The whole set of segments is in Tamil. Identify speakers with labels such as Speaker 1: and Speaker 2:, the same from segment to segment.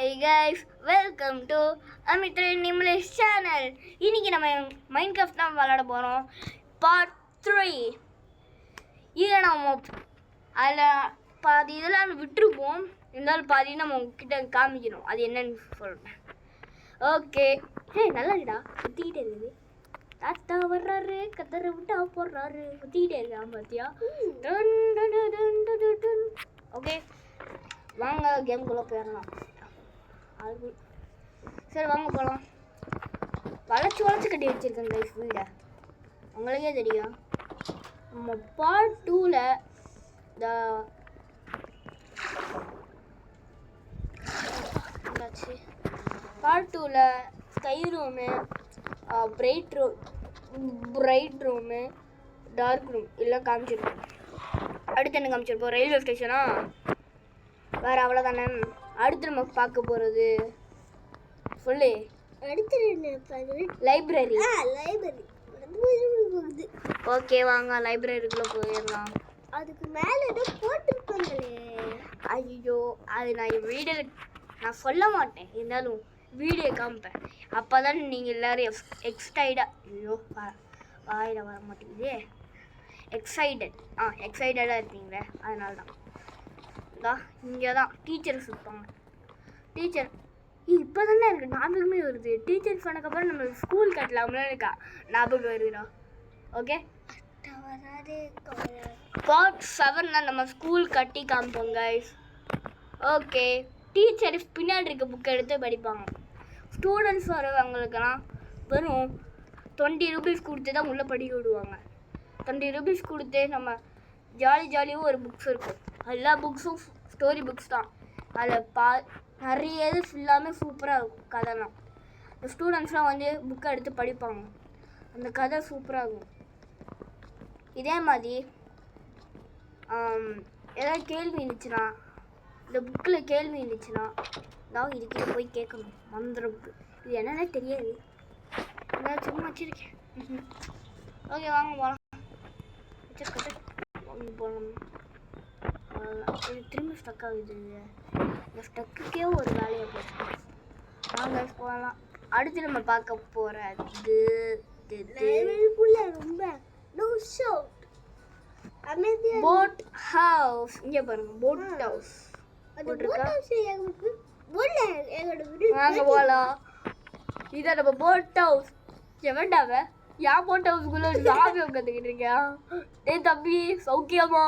Speaker 1: Hi guys, welcome to Amitre Nimlesh channel. இன்னைக்கு நம்ம மைன்கிராஃப்ட் தான் விளையாட போகிறோம். பார்ட் 3. இதில் நம்ம அதில் பாதி இதெல்லாம் விட்டுருப்போம். இருந்தாலும் பாதி நம்ம உங்ககிட்ட காமிக்கணும். அது என்னன்னு சொல்கிறேன். ஓகே, நல்லா இருக்கா? சுற்றிக்கிட்டே இருக்குது. தாத்தா வர்றாரு, கத்தரை விட்டா போடுறாரு, சுற்றிக்கிட்டே இருக்கான் பார்த்தியா? ஓகே, வாங்க கேம்குள்ளே போயிடலாம். அது சரி, வாங்க போகலாம். வளைச்சி கட்டி வச்சுருக்கேன் கைஸ் வீடை. உங்களுக்கே தெரியும். நம்ம பார்ட் 2ல் இந்த பார்ட் 2ல் sky room, bright room, dark room எல்லாம் காமிச்சிருப்போம். அடுத்து என்ன காமிச்சிருப்போம்? ரயில்வே ஸ்டேஷனா? வேறு அவ்வளோதானே. அடுத்து நம்ம பார்க்க போகிறது சொல்லு.
Speaker 2: அடுத்து
Speaker 1: லைப்ரரி.
Speaker 2: லைப்ரரி.
Speaker 1: ஓகே, வாங்க லைப்ரரிக்குள்ளே போயிடலாம்.
Speaker 2: அதுக்கு மேலே ஏதோ போட்டுருப்பாங்களே.
Speaker 1: ஐயோ, அது நான் சொல்ல மாட்டேன். இருந்தாலும் வீடியோ காமிப்பேன். அப்போ தான் நீங்கள் எல்லோரும் எக்ஸைட்டாக ஐயோ வாயில் வர மாட்டேங்குது. எக்ஸைட்டடாக இருப்பீங்களே, அதனால தான். இங்கே தான் டீச்சர்ஸ் இருப்பாங்க. டீச்சர் இப்போ தானே இருக்குது, ஞாபகமே வருது. டீச்சர்ஸ் பண்ணக்கப்புறம் நம்ம ஸ்கூல் கட்டலாம்ல இருக்கா, ஞாபகம் வருதுடா. ஓகே, பார்ட் 7 நம்ம ஸ்கூல் கட்டி காமிப்போம் கைஸ். ஓகே, டீச்சர்ஸ் பின்னாடி இருக்க புக்கை எடுத்து படிப்பாங்க. ஸ்டூடெண்ட்ஸ் வரவங்களுக்கெல்லாம் வெறும் 20 ரூபீஸ் கொடுத்து தான் உள்ளே படிக்க விடுவாங்க. 20 ரூபீஸ் கொடுத்து நம்ம ஜாலியாக ஒரு புக்ஸ் இருக்கும். எல்லா புக்ஸும் ஸ்டோரி புக்ஸ் தான். அதில் நிறைய இது ஃபுல்லாமே சூப்பராக இருக்கும். கதைலாம் இந்த ஸ்டூடெண்ட்ஸ்லாம் வந்து புக்கை எடுத்து படிப்பாங்க. அந்த கதை சூப்பராக இருக்கும். இதே மாதிரி ஏதாவது கேள்வி இருந்துச்சுன்னா, இந்த புக்கில் கேள்வி இருந்துச்சுன்னா நான் இதுக்கிட்ட போய் கேட்கணும். மந்திர புக்கு இது என்னன்னே தெரியாது, நான் சும்மா வச்சுருக்கேன். ஓகே, வாங்க போகலாம். வாங்க போகலாம். இது திரும்ப ஸ்டக் ஆகுது. இந்த ஸ்டக்குக்கே ஒரு வேலையை போச்சு. வாங்க போகலாம். அடுத்து நம்ம பார்க்க போகிறது போட் ஹவுஸ். இங்கே பாருங்க, போட் ஹவுஸ் வாங்க போகலாம். இதை நம்ம போட் ஹவுஸ். எவன்டாவ ஏன் போட் ஹவுஸ்க்குள்ள சாமி உட்காந்துக்கிட்டு இருக்கியா? டேய் தம்பி, சௌக்கியமா?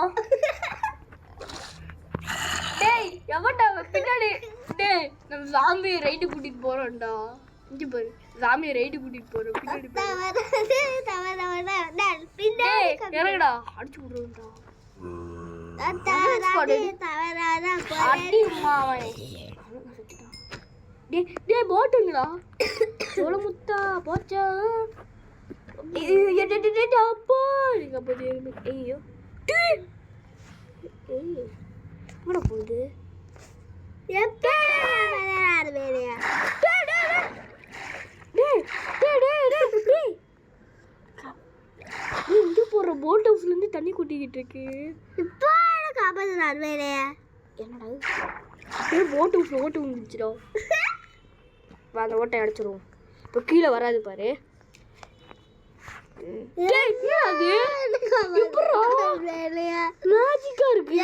Speaker 1: டேய் எவன்டா பின்னாடி? டேய், நம்ம சாமி ரைடு கூட்டிட்டு போறோம்டா. இங்க பாரு, சாமி ரைடு கூட்டிட்டு போறோம். பின்னாடி இறங்கடா, அடிச்சு விடுறோம்டா. டேய் போட்டுங்களா? சோள முத்தா போச்சா? அப்பா நீங்க போது. ஐயோ என்ன போகுது? இங்கே போடுற போட் ஹவுஸ்லேருந்து தண்ணி கொட்டிக்கிட்டு இருக்கு.
Speaker 2: இப்போ காப்பாற்றுறாரு வேலையா?
Speaker 1: என்னடா போட் ஹவுஸில் ஓட்டு வந்துச்சுடா. அந்த ஓட்டை அடைச்சிருவோம். இப்போ கீழே வராது பாரு. மேஜிக்கா இருக்கு.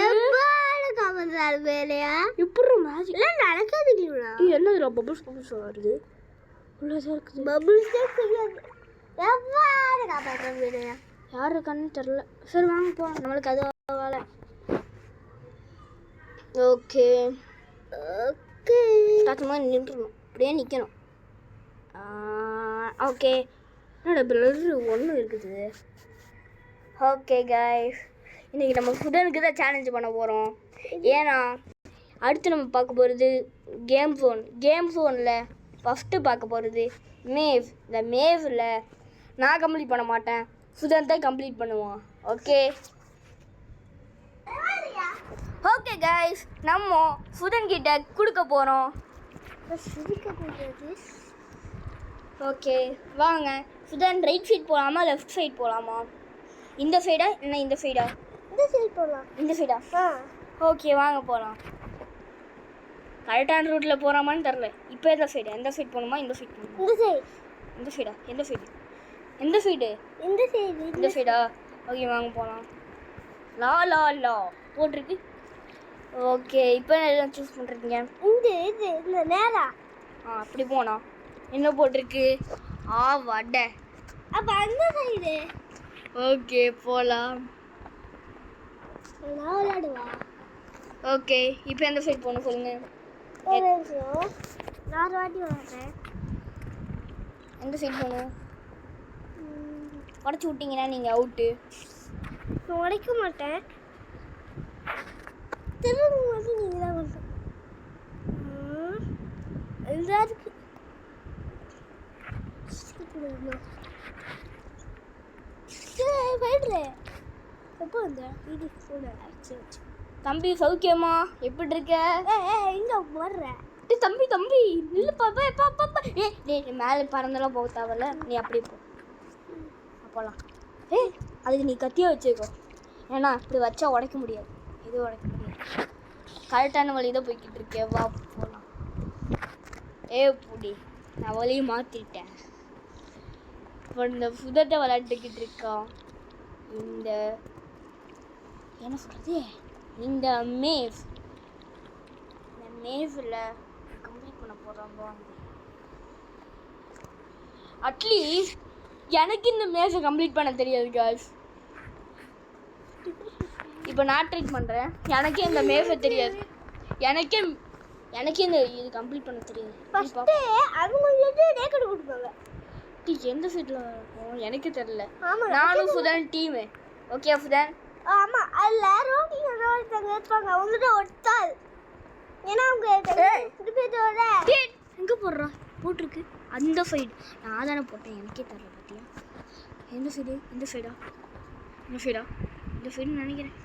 Speaker 1: எப்படி மேஜிக்
Speaker 2: நடக்காது?
Speaker 1: என்னதுடா பபிள்ஸ் வருது? உள்ளதா இருக்குது.
Speaker 2: பபிள்ஸ்
Speaker 1: யாரு கண்ணு தெரியல. சரி வாங்க போ, நம்மளுக்கு அது வேலை. ஓகே சும்மா நின்றுணும், அப்படியே நிற்கணும். ஓகே, என்னோட பிளர் ஒன்று இருக்குது. ஓகே கைஸ், இன்றைக்கி நம்ம ஃபுட்டனுக்கு தான் சேலஞ்சு பண்ண போகிறோம். ஏன்னா அடுத்து நம்ம பார்க்க போகிறது கேம் ஃபோனில் ஃபஸ்ட்டு பார்க்க போகிறது மேவ். இந்த மேவில் நான் கம்ப்ளீட் பண்ண மாட்டேன், சுதன் தான் கம்ப்ளீட் பண்ணுவோம். ஓகே கைஸ், நம்ம சுதன் கிட்ட கொடுக்க போகிறோம். ஓகே வாங்க. சுதன் ரைட் சைட் போகலாமா, லெஃப்ட் சைட் போகலாமா? இந்த சைடா இல்லை இந்த சைடா?
Speaker 2: இந்த சைடு போகலாம்.
Speaker 1: இந்த சைடா? ஓகே வாங்க போகலாம். கரெக்டான ரூட்டில் போகிறாமான்னு தெரில. இப்போ எந்த சைடு போகணுமா இந்த சைடு போகணுமா?
Speaker 2: இந்த சைடு.
Speaker 1: எந்த சைடு
Speaker 2: இந்த சைடு.
Speaker 1: இந்த சைடா? ஓகே வாங்க போகலாம். லா லா லா போட்டிருக்கு. ஓகே இப்போ எல்லாம் சூஸ் பண்ணுறீங்க.
Speaker 2: இந்த நேரா.
Speaker 1: அப்படி போனா என்ன போட்டிருக்கு? வடை.
Speaker 2: அப்போ அந்த சைடு.
Speaker 1: ஓகே போகலாம்.
Speaker 2: நான் விளையாடுவா.
Speaker 1: ஓகே இப்போ எந்த சைடு போகணும் சொல்லுங்கள்.
Speaker 2: நான் ஒரு வாட்டி விளையாடுறேன்.
Speaker 1: எந்த சைடு போகணும்? உடச்சி விட்டீங்கன்னா நீங்கள் அவுட்டு.
Speaker 2: நான் உடைக்க மாட்டேன். திரும்ப வந்து நீங்கள் தான் வந்து எல்லாருக்கு போயிடுறே. எப்போ வந்த இது போன ஆச்சு.
Speaker 1: தம்பி சௌக்கியமா? எப்படி இருக்க?
Speaker 2: எங்க வர்ற?
Speaker 1: தம்பி தம்பி இல்லை பாப்பா. மேலே பறந்தெல்லாம் போக தேவையில்ல, நீ அப்படி போ போகலாம். அதுக்கு நீ கத்தியாக வச்சுக்கோ, ஏன்னா இப்படி வச்சா உடைக்க முடியாது. எதுவும் உடைக்க முடியாது. கரெக்டான வழி தான் போய்கிட்டு இருக்கேன். வா போகலாம். புடி நான் வழியை மாற்றிட்டேன். இப்போ இந்த புதத்தை விளையாண்டுக்கிட்டு இருக்கான். இந்த என்ன சொல்கிறது, இந்த மேஸில் கம்ப்ளீட் பண்ண போகிறாங்க. அட்லீஸ்ட் எனக்கு இந்த மேஸை கம்ப்ளீட் பண்ண தெரியாது காய்ஸ். இப்போ நான் ட்ரை பண்ணுறேன். எனக்கே இந்த மேஸை தெரியாது. எனக்கே இந்த இது கம்ப்ளீட் பண்ண தெரியாது. எந்த சைடில் இருக்கும் எனக்கு தெரியல. நானும் ஃபுதன் டீமு. ஓகே ஃபுதன்.
Speaker 2: ஆமாம், அதில் ரோட்டிங் ஒருத்தவங்க இருப்பாங்க. அவங்கள்ட்ட ஒட்டாது. ஏன்னா அவங்க
Speaker 1: எங்கே போடுறா போட்டிருக்கு அந்த சைடு. நான் தானே போட்டேன், எனக்கே தெரியல. பார்த்தியா எந்த சைடு? இந்த சைடா நினைக்கிறேன்.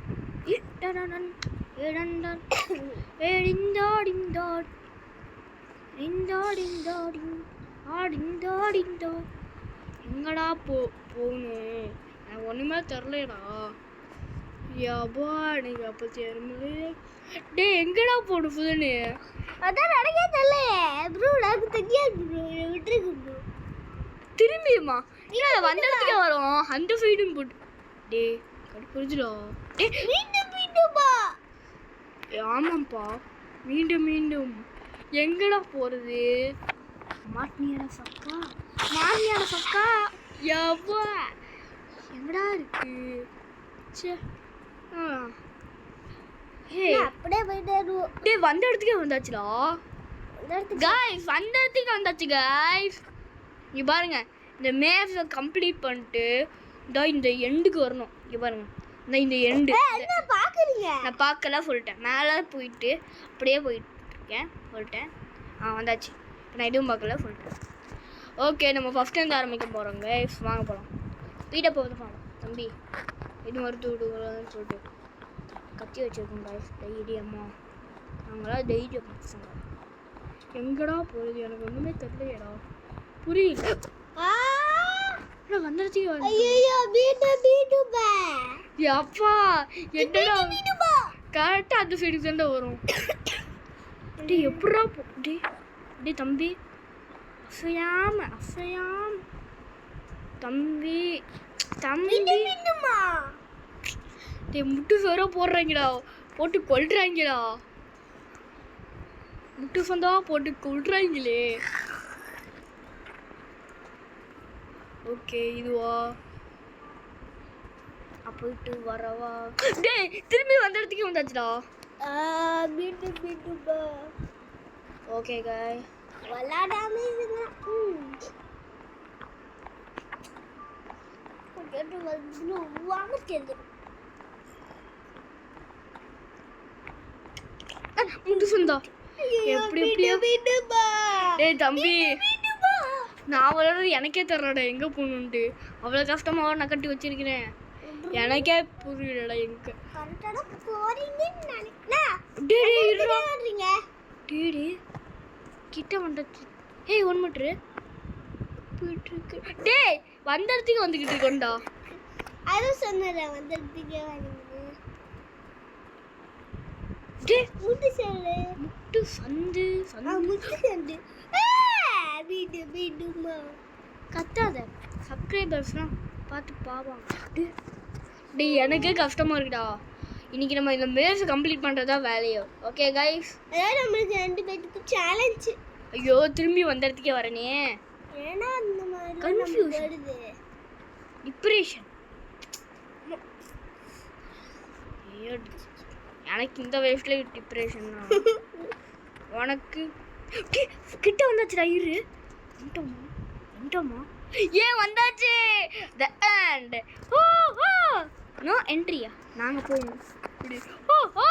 Speaker 1: எங்கடா போகணும்? எனக்கு ஒன்றுமே தெரிலடா. யப்பா எனக்கு அப்போ தெரியுமில்லையே. எங்கடா போகணும் புதனு?
Speaker 2: அதான் நடக்கே தெரியல ப்ரோ. எனக்கு தெரியாது ப்ரோ. விட்டுருக்கு ப்ரோ.
Speaker 1: திரும்பியுமா? இல்லை வந்ததுக்கே வரும். அந்த சைடும் போட்டு புரிஞ்சுடா.
Speaker 2: மீண்டும்பா.
Speaker 1: ஆமாம்ப்பா, மீண்டும் எங்கடா போகிறது? மாட்டினியாட சக்கா. யப்பா எங்கடா இருக்கு?
Speaker 2: அப்படியே போயிட்டு
Speaker 1: வந்த இடத்துக்கே வந்தாச்சுடா காய்ஸ். வந்த இடத்துக்கு வந்தாச்சு காய்ஸ். இங்கே பாருங்க, இந்த மேஸை கம்ப்ளீட் பண்ணிட்டு இந்த எண்டுக்கு வரணும். இங்கே பாருங்க, இந்த எண்டு
Speaker 2: பார்க்குறீங்க.
Speaker 1: நான் பார்க்கல சொல்லிட்டேன். மேலே போயிட்டு அப்படியே போயிட்டுருக்கேன் சொல்லிட்டேன். வந்தாச்சு. நான் எதுவும் பார்க்கல சொல்லிட்டேன். ஓகே நம்ம ஃபஸ்ட்டு ஆரம்பிக்க போகிறோம் கைஸ். வாங்க போகலாம். ஸ்பீடாக போகிறது போகலாம். தம்பி இது மறுத்து விடுங்கன்னு சொல்லிட்டு கத்தி வச்சுருக்கோம் கைஸ். தைரியமா நாங்களாம் தைரியம் பசங்க. எங்கடா போகிறது எனக்கு ஒன்றுமே தெரியலையடா. புரியல. வந்துருச்சு. அப்பா என்னடா கரெக்டாக அந்த சைடுக்கு தாண்டா வரும். எப்படா தம்பி அசையாம தம்பி முட்டு சோற போடுறாங்கடா, போட்டு கொல்றாங்கடா. முட்டு சொந்தா போட்டு கொல்றாங்களே. ஓகே இதுவா போயிட்டு வரவா? திரும்பி வந்த இடத்துக்கு வந்தாச்சுடா. ஓகே காய்
Speaker 2: விளாடாம
Speaker 1: முட்டு சொந்தா தம்பி நான் வளர்றது எனக்கே தெரியலடா எங்கே போகணுன்ட்டு. அவ்வளோ கஷ்டமாக நான் கட்டி வச்சிருக்கிறேன். எனக்கே புரியலடா எங்க கிட்ட வந்துச்சு. ஒன் மீட்ரு போயிட்டு இருக்கு. வந்த இடத்துக்கு வந்துக்கிட்டு இருக்கோண்டா.
Speaker 2: அது சொன்னேன் வந்த இடத்துக்கு முட்டு சொல்லு.
Speaker 1: முட்டு சந்து
Speaker 2: முட்டு சந்து. வீடு வீடுமா.
Speaker 1: கத்தாத, சப்ஸ்கிரைபர்ஸ்லாம் பார்த்து பாவாங்க. டேய் எனக்கே கஷ்டமாக இருக்குடா. இன்னைக்கு நம்ம இந்த மேட்ச் கம்ப்ளீட் பண்ணுறதா வேலையோ. ஓகே கைஸ்,
Speaker 2: அதான் நம்மளுக்கு 2 பேருக்கு சேலஞ்ச்.
Speaker 1: ஐயோ திரும்பி வந்த இடத்துக்கே வரனே.
Speaker 2: ஏன்னா அந்த மாதிரி
Speaker 1: Confusion.
Speaker 2: வருது.
Speaker 1: டிப்ரெஷன். எனக்கு இந்த வயசுல டிப்ரெஷன் தான். உனக்கு கிட்ட வந்தாச்சுடா. இரு வந்துட்டோமா? ஏன் வந்தாச்சு. The end. Oh oh no என்ட்ரியா. நாங்கள் போவோம். ஓ ஓ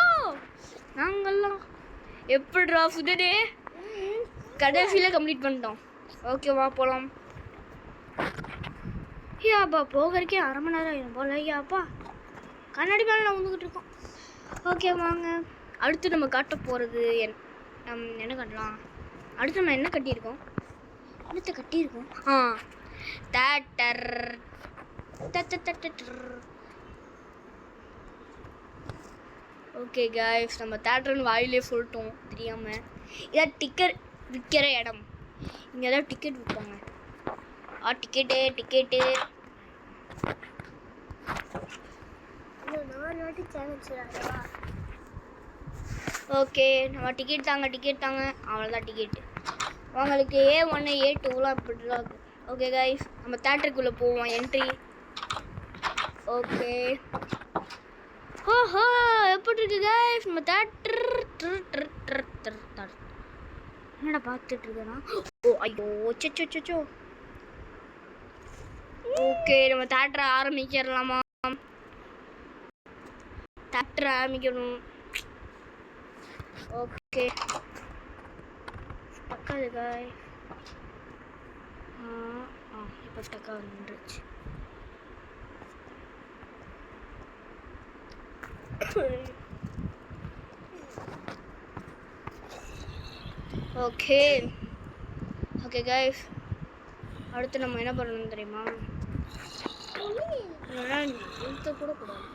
Speaker 1: நாங்கள்லாம் எப்படிடா புதனே கடைசியில் கம்ப்ளீட் பண்ணிட்டோம். ஓகேவா போகலாம். ஐயாப்பா போகிறதுக்கே 1/2 மணி நேரம் ஆயிடும் போல. ஐயாப்பா கண்ணாடி மேலே நான் வந்துக்கிட்டு இருக்கோம். ஓகே வாங்க, அடுத்து நம்ம காட்ட போகிறது என்ன கட்டலாம். அடுத்து நம்ம என்ன கட்டியிருக்கோம்? தேட்டர். ஓகே காய்ஸ், நம்ம தேட்டர்னு வாயிலே சொல்லிட்டோம் தெரியாமல். இதான் டிக்கெட் விற்கிற இடம். இங்கே தான் டிக்கெட் விற்பாங்க. Ticket okay. நம்ம டிக்கெட் தாங்க அவ்வளோதான் டிக்கெட்டு. உங்களுக்கு A1 A2லாம் இப்படிலாம் இருக்குது. ஓகே கைஸ், நம்ம தேட்டருக்குள்ளே போவோம். என்ட்ரி. ஓகே. ஓஹோ எப்படி இருக்கு கைஸ் நம்ம தேட்டர். என்னடா பார்த்துட்டு இருக்கேன்னா. ஓ ஐயோ சச்சோ. ஓகே நம்ம தேட்டரை ஆரம்பிச்சிடலாமா? தேட்டரை ஆரம்பிக்கணும். ஓகே ஸ்டக்காது காய். இப்போ ஸ்டக்காக நின்றுச்சு. ஓகே கைஸ், அடுத்து நம்ம என்ன பண்ணணும் தெரியுமா? நிறுத்த கூட கூடாது.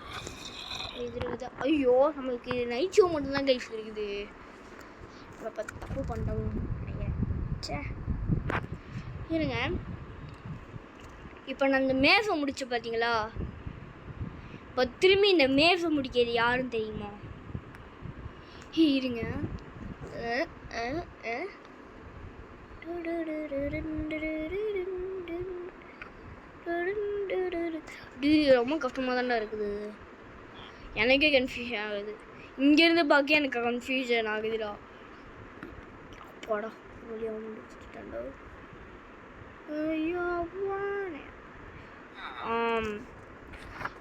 Speaker 1: இது ஐயோ நம்மளுக்கு நைட் ஷோ மட்டும்தான் கைஸ் இருக்குது. நம்ம தப்பு பண்ணிட்டோம். இருங்க, இப்போ நான் இந்த மேஃபை முடிச்சு பார்த்தீங்களா? இப்போ திரும்பி இந்த மேஃபை முடிக்கிறது யாரும் தெரியுமா? இருங்க. ரொம்ப கஷ்டமாக தானே இருக்குது. எனக்கே கன்ஃபியூஷன் ஆகுது. இங்கேருந்து பார்க்க எனக்கு கன்ஃபியூஷன் ஆகுதுடா. போடா வழியாக முடிச்சுட்டாண்டோ.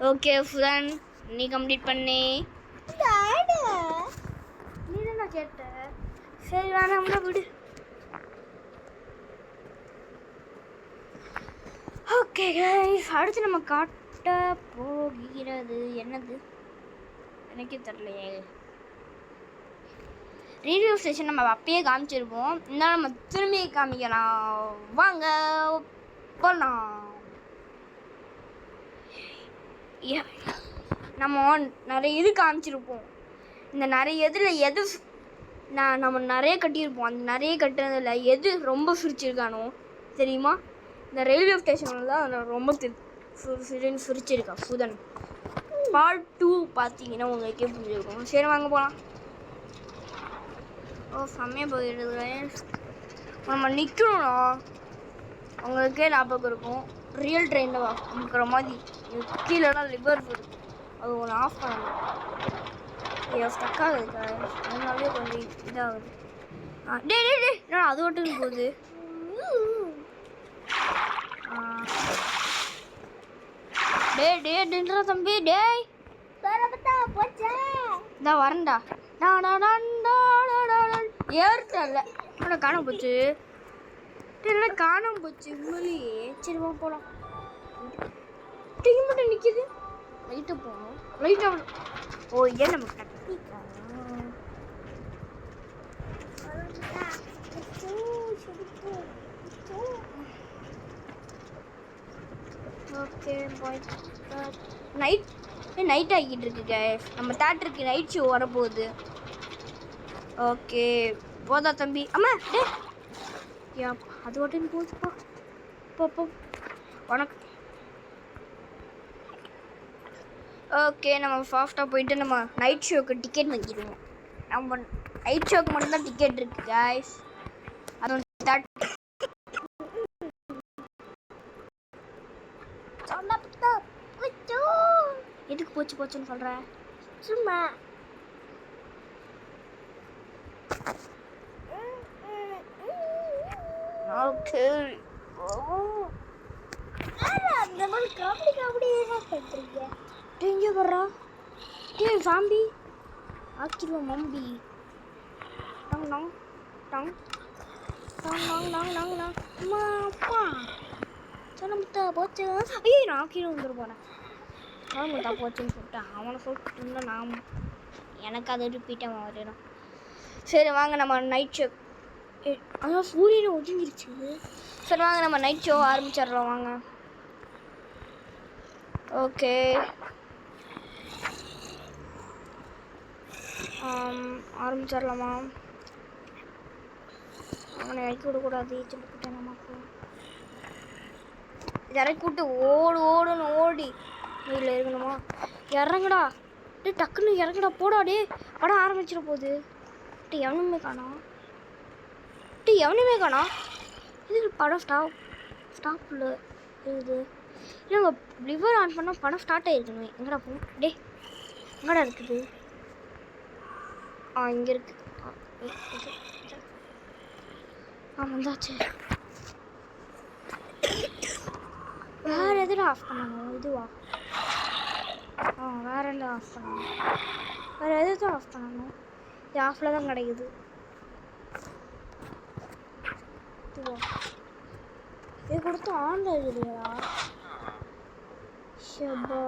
Speaker 1: ஓகே ஃபுதன், நீ கம்ப்ளீட் பண்ணி. நீ தான் கேட்ட. சரி வேணாம்னா விடு. ஓகே கைஸ், அடுத்து நம்ம காட்ட போகிறது என்னது எனக்கே தெரியலையே. ரேடியோ ஸ்டேஷன் நம்ம அப்பயே காமிச்சிருப்போம். இருந்தாலும் நம்ம திரும்பி காமிக்கலாம். வாங்க போகலாம். நம்ம நிறைய இது காமிச்சிருப்போம். இந்த நிறைய இதில் எது நம்ம நிறைய கட்டியிருப்போம். அந்த நிறைய கட்டுறதில் எது ரொம்ப சிரிச்சிருக்கானோ தெரியுமா? இந்த ரயில்வே ஸ்டேஷனில் தான் நான் ரொம்ப சிரிச்சிருக்கேன். ஃபுதன் பார்ட் 2 பார்த்தீங்கன்னா உங்களுக்கே புரிஞ்சிருக்கும். சரி வாங்க போகலாம். ஓ செம்மையாக போயிடுது. நம்ம நிற்கணும்னா உங்களுக்கே ஞாபகம் இருக்கும். ரியல் ட்ரெயினில் இருக்கிற மாதிரி கீழெல்லாம் லிவர் இருக்குது. அது ஒன்று ஆஃப் பண்ணணும். ஸ்டக் ஆகுது. அதனாலே கொஞ்சம் இதாகுது. டே நான் அது மட்டும் போகுது. டேன்றா தம்பி. டேய் நான் வரேன்டா. ஏறுத்தல உனக்கு காணாம போச்சு. என்ன காணாம போச்சு உண்மையிலேயே. சரி வா போகலாம். டிக்கெட் மட்டும் நிற்கிது. லைட்டாக போகணும். லைட்டாக ஓ ஏன் நம்ம கட்டிக்கலாம். Okay bye. நைட் ஆகிட்டு இருக்கு கைஸ். நம்ம தேட்டருக்கு நைட் ஷோ வரப்போகுது. ஓகே போதா தம்பி அம்மா டே யா அது மட்டும் போச்சுப்பா போ உனக்கு ஓகே நம்ம ஃபாஸ்ட்டாக போயிட்டு நம்ம நைட் ஷோக்கு டிக்கெட் வாங்கிடுவோம். நம்ம நைட் ஷோக்கு மட்டும்தான் டிக்கெட் இருக்கு காய்ஸ். அது எதுக்கு போச்சுன்னு சொல்கிறேன்
Speaker 2: சும்மா
Speaker 1: ஓகே
Speaker 2: அந்த மாதிரி காமெடி என்ன பண்ணுறீங்க?
Speaker 1: எங்கே வர்றா டே சாம்பி ஆக்கிடுவோம் மம்பி டங் டங் டங் டங் டங் டங் டங் டங் அம்மா அப்பா சொன்னமுத்தா போச்சு. ஐயோ நான் கீழே வந்துட்டு போனேன். சொன்னமுத்தா போச்சுன்னு சொல்லிட்டேன். அவனை சொல்லிட்டு இருந்தால் நான் எனக்கு அதை ரிப்பீட்டாக வரணும். சரி வாங்க நம்ம நைட் ஷோ அதான் சூரியனை ஒதுங்கிருச்சு. சரி வாங்க நம்ம நைட் ஷோ ஆரம்பிச்சிடுறோம் வாங்க. ஓகே ஆரம்பிச்சிடலாமா? அவனை இறக்கி விடக்கூடாது சொல்லிக்கிட்டேன். நமக்கு இறக்கி விட்டு ஓடுன்னு ஓடி இதில் இருக்கணுமா? இறங்குடா டே டக்குன்னு இறங்குடா போடா டே படம் ஆரம்பிச்சிட போகுது. டே எவனுமே காணோம் இது படம் ஸ்டாப்பில் இருக்குது. இல்லைங்க லிவர் ஆன் பண்ணால் படம் ஸ்டார்ட் ஆகிருக்கணும். எங்கடா போ டே எங்கடா இருக்குது? இங்கே இருக்கு. வந்தாச்சு. வேறு எதில் ஆஃப் பண்ணணும்? இதுவா? வேறு என்ன ஆஃப் பண்ணணும்? வேறு எது தான் ஆஃப் பண்ணணும்? இது ஆஃபில் தான் கிடைக்குது. இதுவா? இது கொடுத்து ஆன்லைன் இல்லையா? ஷபா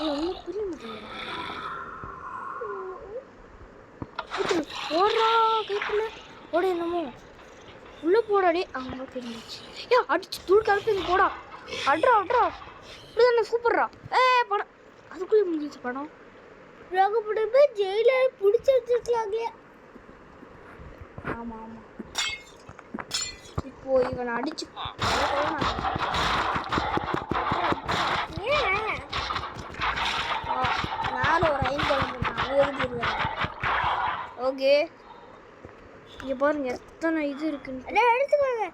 Speaker 1: ஒன்றும் புரிய மாட்டேங்குது. ஓடுறா கைக்குள்ள ஓட என்னமோ உள்ளே போடாடே அவங்க தெரிஞ்சிச்சு. ஏன் அடிச்சு தூள் கலப்பி போடா அட்ரா இப்படிதானே சூப்பர்ரா. படம் அதுக்குள்ளே முடிஞ்சிச்சு படம்.
Speaker 2: ரகப்பட்டு ஜெயிலர் பிடிச்சி வச்சிருக்கலாங்களே.
Speaker 1: ஆமாம் இப்போ இவனை அடிச்சு நானும் ஒரு 5 எழுதிடுவேன். ஓகே இங்கே பாருங்க எத்தனை இது இருக்குன்னு
Speaker 2: எடுத்துக்கோங்க.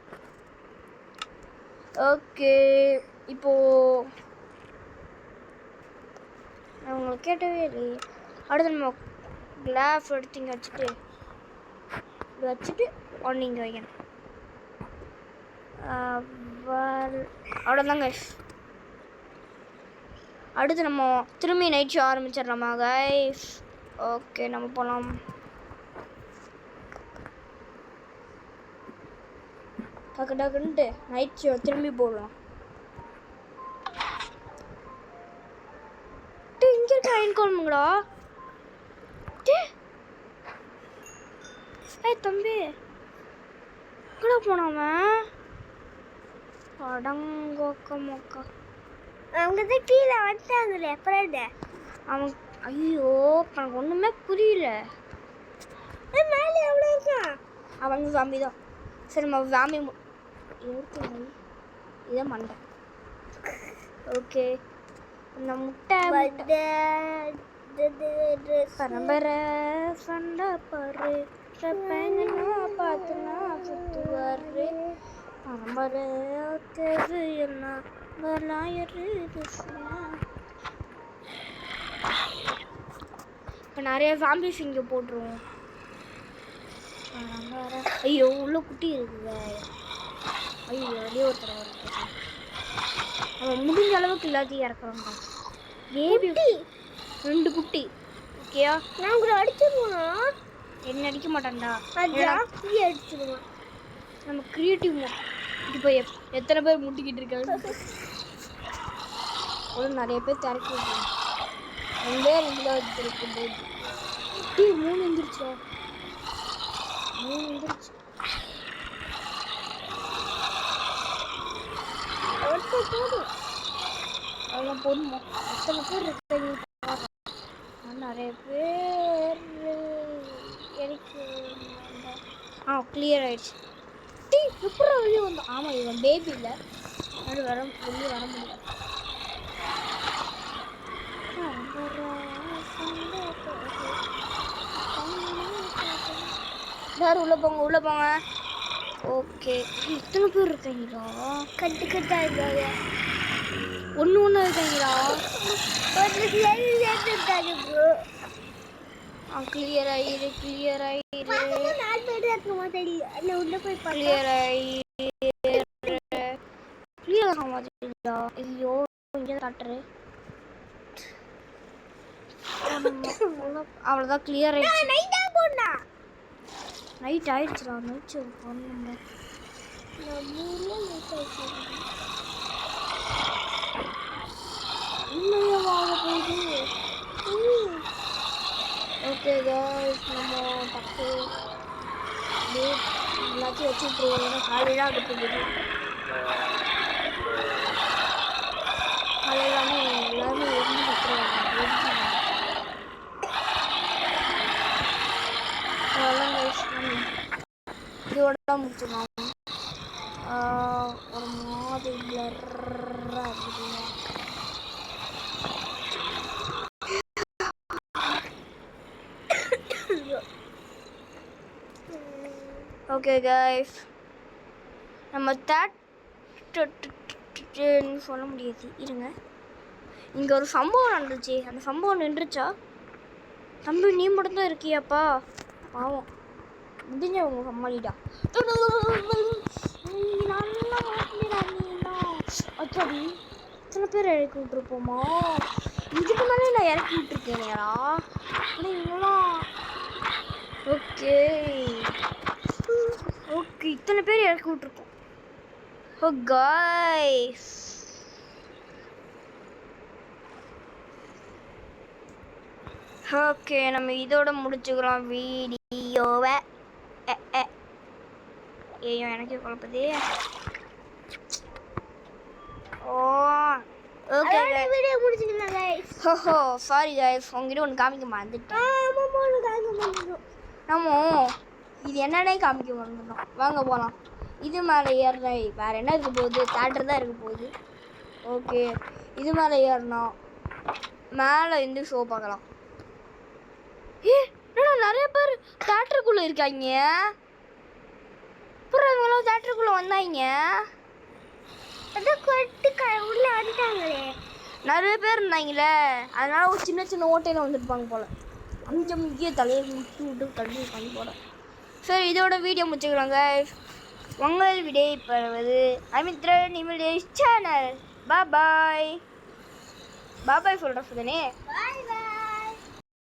Speaker 1: ஓகே இப்போ நான் உங்களுக்கு கேட்டவே இல்லையே. அடுத்து நம்ம கிளாஸ் எடுத்து இங்கே வச்சுட்டு ஒன்று இங்கே வைக்கணும். அவ்வளோதாங்க. அடுத்து நம்ம திரும்பி நைட் ஷோ ஆரம்பிச்சிடலாமா கைஸ்? ஓகே நம்ம போகலாம். டக்குன்ட்டு நைட் ஷோ திரும்பி போடலாம். இங்கே இருக்க ஐன் குழம்புங்களா? தம்பி எங்கடா போனாவன்? அடங்கோக்க மொக்கா
Speaker 2: அவங்க தான் கீழே வந்துட்டாங்களே. அப்புறம்
Speaker 1: அவன் ஐயோ எனக்கு ஒன்றுமே புரியல.
Speaker 2: மேலே எவ்வளோ இருக்கான்?
Speaker 1: அவங்க சாமி தான். சரி நம்ம சாமி இதை மண்டை. ஓகே இந்த முட்டை பரம்பரை சண்டை பாரு பார்த்துனா சுற்றுவாரு பரம்பரை தெரு எல்லாம் இப்போ நிறைய ஜாம்பிஸ் இங்கே போட்டுருவோம். ஐயோ உள்ள குட்டி இருக்குங்க. ஐயோ அப்படியே ஒருத்தர் வர அவன் முடிஞ்ச அளவுக்கு எல்லாத்தையும் இறக்குறோங்க. பேபி 2 குட்டி ஓகேயா?
Speaker 2: நான் கூட அடிச்சிருவோம்.
Speaker 1: என்ன அடிக்க மாட்டான்டா,
Speaker 2: ஜாஸ்தி அடிச்சிருவோம்.
Speaker 1: நம்ம கிரியேட்டிவ் இப்போ எத்தனை பேர் முட்டிக்கிட்டு இருக்காங்க? ஒரு நிறைய பேர் திறக்கி விட்டுருவோம். 2 தான் வச்சுருக்கும்போது 3 வந்துருச்சா? 3 வந்துருச்சு. போதும் அதெல்லாம் போதுமா? எத்தனை பேர் இருக்காங்க? நிறைய பேர் கிளியர் ஆயிடுச்சு. டீ எப்படி வெளியே வந்தோம்? ஆமாம், இவன் பேபி இல்லை, அது வெளியே வர முடியாது. எல்லாரும் உள்ள போங்க. ஓகே, இத்தனை பேர் இருக்காங்களா?
Speaker 2: கட்டு கட்டா இருக்காங்க.
Speaker 1: ஒன்று இருக்காங்களா?
Speaker 2: ஒரு சேர்த்துட்டாங்க ப்ரோ.
Speaker 1: கிளியர் ஆயிரு.
Speaker 2: 4 பேர் இருக்குமா தெரியல. நான் உள்ள போய்
Speaker 1: கிளியர் ஆயிரு. கிளியர் ஆக மாட்டேங்குதா? ஐயோ, இங்கே காட்டுரு. அவ்வளோதான், கிளியர் ஆயிடுச்சு. நைட் ஆயிடுச்சுடா. நைட் பண்ணுங்க. உண்மையா வாங்க போகுது. ஓகே காய்ஸ், நம்ம பத்து எல்லாத்தையும் வச்சுட்டு காலையில் அடுத்தது காலையிலாமே எல்லாருமே எரிஞ்சு கட்டுறாங்க. அதெல்லாம் கைஸ் இதோட முடிச்சிடலாம். ஒரு மாதிரி பிளர்ராக இருக்குது. ஓகே கைஸ், நம்ம சொல்ல முடியாது, இருங்க. இங்கே ஒரு சம்பவம் நடந்துச்சு. அந்த சம்பவம் நின்றுச்சா? தம்பி, நீ மட்டும்தான் இருக்கியாப்பா? பாவம், முடிஞ்சவங்க சமாளிடா. அச்சாடி, இத்தனை பேர் இறக்கி விட்டுருப்போமா? இதுக்கு மேலே நான் இறக்கி விட்டுருக்கேனேடா. ஓகே, இத்தனை பேர் இறக்கி விட்டுருக்கோம். ஓ காய்ஸ், ஓகே, நம்ம இதோட முடிச்சுக்கிறோம் வீடியோவை. ஐயோ, எனக்கே குழப்பதே. ஓகே,
Speaker 2: வீடியோ முடிச்சுக்கலாம் गाइस.
Speaker 1: ஓஹோ, சாரி गाइस, உங்ககிட்ட ஒன்று காமிக்க மறந்துட்டேன். நம்ம இது என்னன்னே காமிக்க மறந்துட்டோம். வாங்க போகலாம். இது மேலே ஏறினா வேறு என்ன இருக்க போகுது? தேட்டர் தான் இருக்க போகுது. ஓகே, இது மேலே ஏறினா மேலே இருந்து ஷோ பார்க்கலாம். நிறைய பேர் தேட்டருக்குள்ளே இருக்காங்க. அப்புறம் இவங்களாம் தேட்டருக்குள்ளே வந்தாங்க.
Speaker 2: உள்ள வந்துட்டாங்களே,
Speaker 1: நிறைய பேர் இருந்தாங்களே, அதனால ஒரு சின்ன சின்ன ஓட்டையில் வந்துருப்பாங்க போல். அஞ்சு முக்கிய தலையை விட்டு தள்ளி பண்ணி போகிறேன். சரி, இதோட வீடியோ முடிச்சுக்கிறோங்க. உங்கள் விடை பெறுவது அமித்ரன் இமிலேஷ் சேனல். பாய் சொல்கிற சுதனே.
Speaker 2: பாய் பாய்.